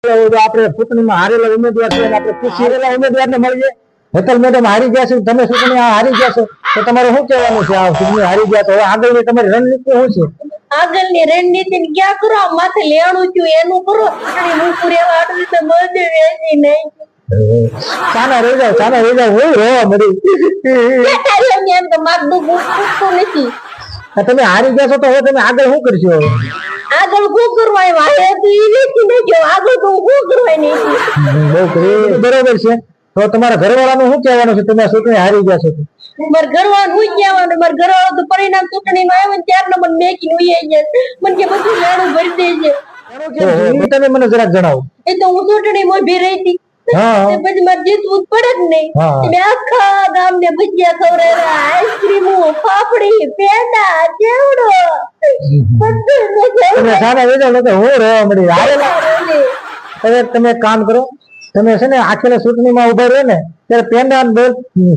કેવું આપણે ચૂંટણીમાં હારેલા ઉમેદવાર છે આપણે ખુશ હારેલા ઉમેદવારને મળીએ હેતલ મેડમ હારી ગયા છે તમે ચૂંટણી હારી ગયા છો તો તમારે શું કહેવાનું છે આ ચૂંટણી હારી ગયા તો હવે આગળની તમારી રણનીતિ શું છે આગળની રણનીતિ ક્યાં કરો માથે લેણું છું એનું કરો ચૂંટણી મૂકું રહેવા આટલું તો બધું વેચી નહીં ચાના રહી જાવ હું રોવા મળી એમ તો મારું દુઃખ ઉઠતું નથી તમે હારી ગયા છો તો હવે તમે આગળ શું કરશો આગળ શું કરવા વાહે તો ઈ વેચી નહીં આગળ તો શું કરવા નહીં બરોબર છે તો તમારા ઘરવાળાનું શું કહેવાનું છે તમે ચૂંટણી હારી ગયા છો મારા ઘરવાળાનું શું કહેવાનું મારા ઘરવાળો તો પરિણામ ચૂંટણીનું આવ્યું ને ત્યારનો મને મેકીને ઉઈ જાય મને કે બધું લેણું ભરી દેજે તમે મને જરાક જણાવો એ તો હું ચૂંટણીમાં ઊભી રહી હતી પછી મારે જીતવું પડે જ નહીં મેં આખા ગામને ભજીયા ખવડાવ્યા આઈસ્ક્રીમો પાપડી પેંડા ચેવડો તમે સારા વેચો તો હું રહેવા મળી હવે તમે કામ કરો તમે છે ને આખેલા ચૂંટણીમાં ઉભા રહે ને ત્યારે પેંડા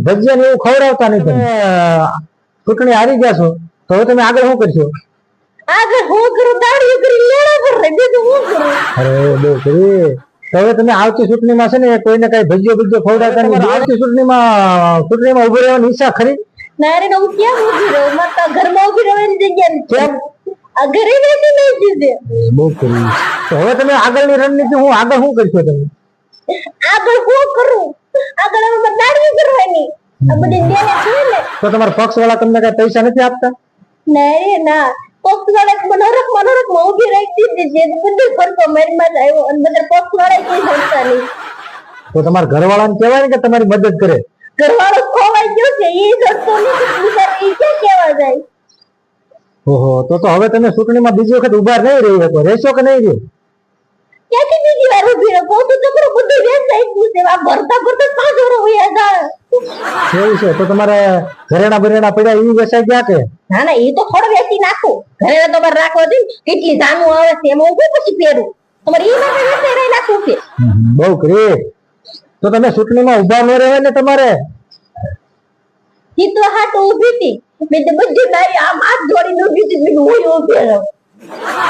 ભજીયા ને એવું ખવડાવતા નહીં તમે ચૂંટણી હારી ગયા છો તો હવે તમે આગળ શું કરશો આગળ હું કરું દાડી કરી લેણા પર બીજું હું કરું અરે બહુ કરી તો હવે તમે આવતી ચૂંટણીમાં છે ને કોઈને કઈ ભજીયો ખવડાવતા નહીં આવતી ચૂંટણીમાં ઉભી રહેવાની ઈચ્છા ખરી ના રે હું કેમ ઉભી રહું મારા ઘરમાં ઉભી રહેવાની જગ્યા કેમ આ ઘરે બેસી નહીં જીતે બહુ કરી તો હવે તમે આગળની રણનીતિ હું આગળ શું કરશો તમે આગળ શું કરું આગળ હવે દાડી કરવાની આ બધી દેને છે ને તો તમારા પક્ષ વાળા તમને કઈ પૈસા નથી આપતા ના રે ના પક્ષ વાળા મનોરક ઉભી રાખી દીધી છે બધું ખર્ચો મારી માં આવ્યો અને બધા પક્ષ વાળા કઈ હરતા નહીં તો તમારા ઘરવાળાને કહેવાય ને કે તમારી મદદ કરે ઘરવાળો ખોવાઈ ગયો છે એ હરતો નથી ઈ ક્યાં કેવા જાય ઓહો તો હવે તમે ચૂંટણીમાં બીજી વખત ઉભા નહીં રહી શકો રહેશો કે નહીં રહે ક્યાંથી બીજી વાર ઉભી રહો તો તમારું બધું વેચાઈ ગયું છે આ ભરતા 5 વર્ષ હોય જાય એવું છે તો તમારે ઘરેણા બરેણા પડ્યા એ વેચાઈ ગયા કે ના ના એ તો ખોડ વેચી નાખો ઘરેણા તમારે રાખવા દે કેટલી જાનું આવે છે એમાં હું પછી પહેરું તમારે એ માટે વેચાઈ રહી નાખું છે બહુ ગ્રેટ તો તમે ચૂંટણીમાં ઉભા ન રહેવાય ને તમારે જીતવા હાટ ઊભી હતી મેં તો બધી મારી આમ હાથ જોડીને ઊભી હતી મેં હું ઊભી રહું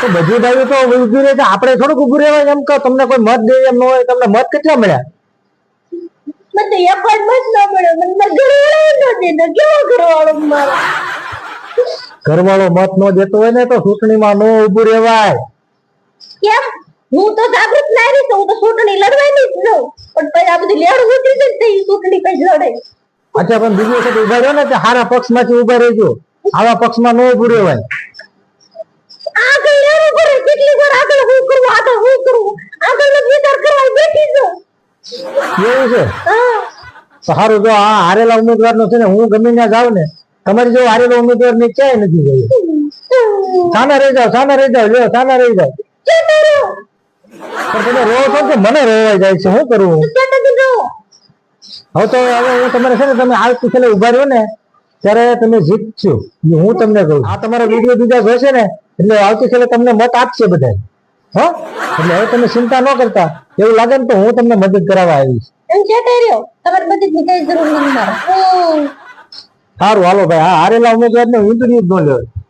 તો બધી બાજુ તો ઊભી રહે આપણે થોડુંક ઊભું રહેવાય એમ કહો તમને કોઈ મત દે એમ ન હોય તમને મત કેટલા મળ્યા મને તો એક જ મત ન મળ્યો મને મારા ઘરવાળો ન દેતો કેવો ઘરવાળો મારો ઘરવાળો મત ન દેતો હોય ને તો ચૂંટણીમાં ન ઊભું રહેવાય કેમ હું તો જાગૃત નારી છું હું તો ચૂંટણી લડવાની જ છું પણ પછી આ બધું લેડું ઉતરી જાય તો એ ચૂંટણી કઈ લડે અચ્છા પણ બીજી વખત ઉભા રહ્યો ને સારા પક્ષમાંથી ઉભા રહેજો આવા પક્ષમાં ન ઊભું રહેવાય આગળ લેવું પડે કેટલી વાર આગળ હું કરું આગળ વિચાર કરવા બેઠી છું એવું છે સારું જો આ હારેલા ઉમેદવાર નો છે ને હું ગમે ત્યાં જાઉં ને તમારી જો હારેલો ઉમેદવાર ની ક્યાંય નથી ગયો સાના રહી જાવ લ્યો સાના રહી જાવ પણ તમે રોવો છો કે મને રોવાઈ જાય છે શું કરવું હવે તો હવે હું તમારે છે ને તમે આવતી છેલ્લે ઉભા રહ્યો ને ત્યારે તમે જીતશો હું તમને કહું આ તમારો વિડીયો બીજા જોશે ને એટલે આવતી છેલ્લે તમને મત આપશે બધા એટલે હવે તમે ચિંતા ન કરતા એવું લાગે ને તો હું તમને મદદ કરાવવા આવીશ તમારે બધી કઈ જરૂર નથી સારું હાલો ભાઈ હા હારેલા ઉમેદવાર ને ઇન્ટરવ્યુ જ ન લેવાય